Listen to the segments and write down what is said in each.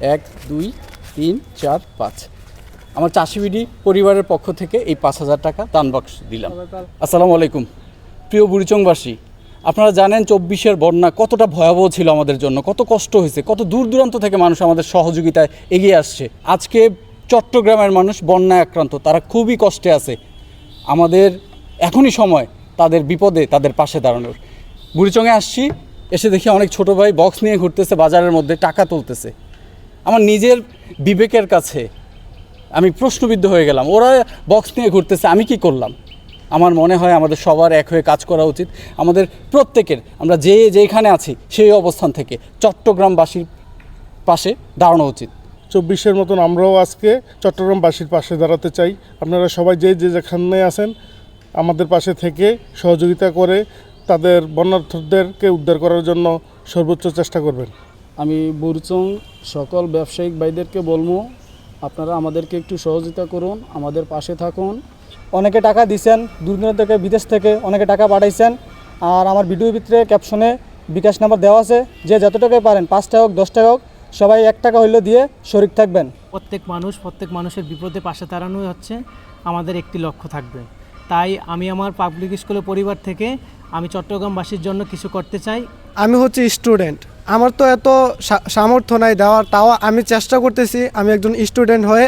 1 2 3 4 5 আমার চাষিবিডি পরিবারের পক্ষ থেকে এই 5,000 টাকা দান বক্স দিলাম। আসসালামু আলাইকুম প্রিয় বুড়িচংবাসী, আপনারা জানেন 24-এর বন্যা কতটা ভয়াবহ ছিল আমাদের জন্য, কত কষ্ট হয়েছে, কত দূর দূরান্ত থেকে মানুষ আমাদের সহযোগিতায় এগিয়ে আসছে। আজকে চট্টগ্রামের মানুষ বন্যায় আক্রান্ত, তারা খুবই কষ্টে আছে। আমাদের এখনই সময় তাদের বিপদে তাদের পাশে দাঁড়ানোর। বুড়িচংয়ে আসছি, এসে দেখি অনেক ছোট ভাই বক্স নিয়ে ঘুরতেছে, বাজারের মধ্যে টাকা তুলতেছে। আমার নিজের বিবেকের কাছে আমি প্রশ্নবিদ্ধ হয়ে গেলাম, ওরা বক্স নিয়ে ঘুরতেছে, আমি কি করলাম? আমার মনে হয় আমাদের সবার এক হয়ে কাজ করা উচিত। আমাদের প্রত্যেকের, আমরা যেখানে আছি সেই অবস্থান থেকে চট্টগ্রামবাসীর পাশে দাঁড়ানো উচিত। 24-এর মতন আমরাও আজকে চট্টগ্রামবাসীর পাশে দাঁড়াতে চাই। আপনারা সবাই যেখানে আছেন আমাদের পাশে থেকে সহযোগিতা করে তাদের বন্যার্থদেরকে উদ্ধার করার জন্য সর্বোচ্চ চেষ্টা করবেন। আমি বুড়িচং সকল ব্যবসায়িক ভাইদেরকে বলবো, আপনারা আমাদেরকে একটু সহযোগিতা করুন, আমাদের পাশে থাকুন। অনেকে টাকা দিয়েছেন, দূর দূরান্ত থেকে বিদেশ থেকে অনেকে টাকা পাঠাইছেন। আর আমার ভিডিওর ভিতরে ক্যাপশনে বিকাশ নাম্বার দেওয়া আছে, যে যত টাকাই পারেন, 5 টাকা হোক 10 টাকা হোক, সবাই 1 টাকা হইলেও দিয়ে শরিক থাকবেন। প্রত্যেক মানুষের বিপদে পাশে দাঁড়ানোই হচ্ছে আমাদের একটি লক্ষ্য থাকবে। তাই আমি আমার পাবলিক স্কুলের পরিবার থেকে আমি চট্টগ্রামবাসীর জন্য কিছু করতে চাই। আমি হচ্ছে স্টুডেন্ট, আমার তো এত সামর্থ্য নাই দেওয়ার, তাও আমি চেষ্টা করতেছি। আমি একজন স্টুডেন্ট হয়ে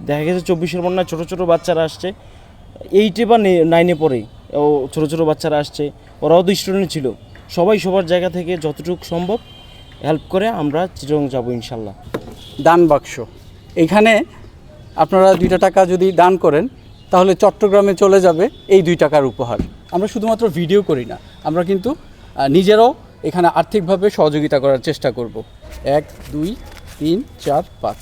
দেখা গেছে 24-এর বন্যায় ছোটো ছোটো বাচ্চারা আসছে, 8-এ বা 9-এ পড়েই ও ছোটো ছোটো বাচ্চারা আসছে, ওরাও তো স্টুডেন্ট ছিল। সবাই সবার জায়গা থেকে যতটুকু সম্ভব হেল্প করে আমরা চিরং যাবো ইনশাল্লাহ। দান বাক্স, এখানে আপনারা 2 টাকা যদি দান করেন তাহলে চট্টগ্রামে চলে যাবে এই 2 টাকার উপহার। আমরা শুধুমাত্র ভিডিও করি না, আমরা কিন্তু নিজেরাও এখানে আর্থিকভাবে সহযোগিতা করার চেষ্টা করব। 1 2 3 4 5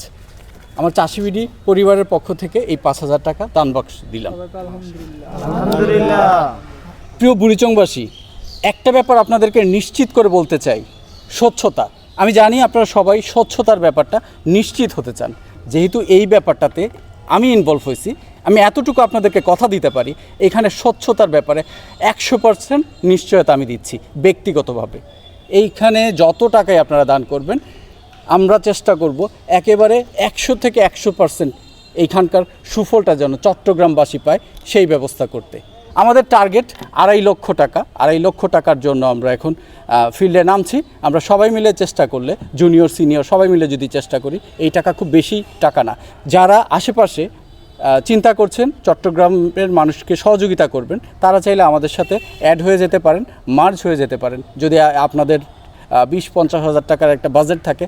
আমার চাষিবিডি পরিবারের পক্ষ থেকে এই 5,000 টাকা দান বক্স দিলাম। আলহামদুলিল্লাহ। প্রিয় বুড়িচংবাসী, একটা ব্যাপার আপনাদেরকে নিশ্চিত করে বলতে চাই, স্বচ্ছতা। আমি জানি আপনারা সবাই স্বচ্ছতার ব্যাপারটা নিশ্চিত হতে চান। যেহেতু এই ব্যাপারটাতে আমি ইনভলভ হয়েছি, আমি এতটুকু আপনাদেরকে কথা দিতে পারি, এখানে স্বচ্ছতার ব্যাপারে 100% নিশ্চয়তা আমি দিচ্ছি ব্যক্তিগতভাবে। এইখানে যত টাকাই আপনারা দান করবেন, আমরা চেষ্টা করব একেবারে 100 থেকে 100% এইখানকার সুফলটা যেন চট্টগ্রামবাসী পায় সেই ব্যবস্থা করতে। আমাদের টার্গেট 2.5 লক্ষ টাকা। 2.5 লক্ষ টাকার জন্য আমরা এখন ফিল্ডে নামছি। আমরা সবাই মিলে চেষ্টা করলে, জুনিয়র সিনিয়র সবাই মিলে যদি চেষ্টা করি, এই টাকা খুব বেশি টাকা না। যারা আশেপাশে চিন্তা করছেন চট্টগ্রামের মানুষকে সহযোগিতা করবেন, তারা চাইলে আমাদের সাথে অ্যাড হয়ে যেতে পারেন, মার্জ হয়ে যেতে পারেন। যদি আপনাদের 20-50 হাজার টাকার একটা বাজেট থাকে,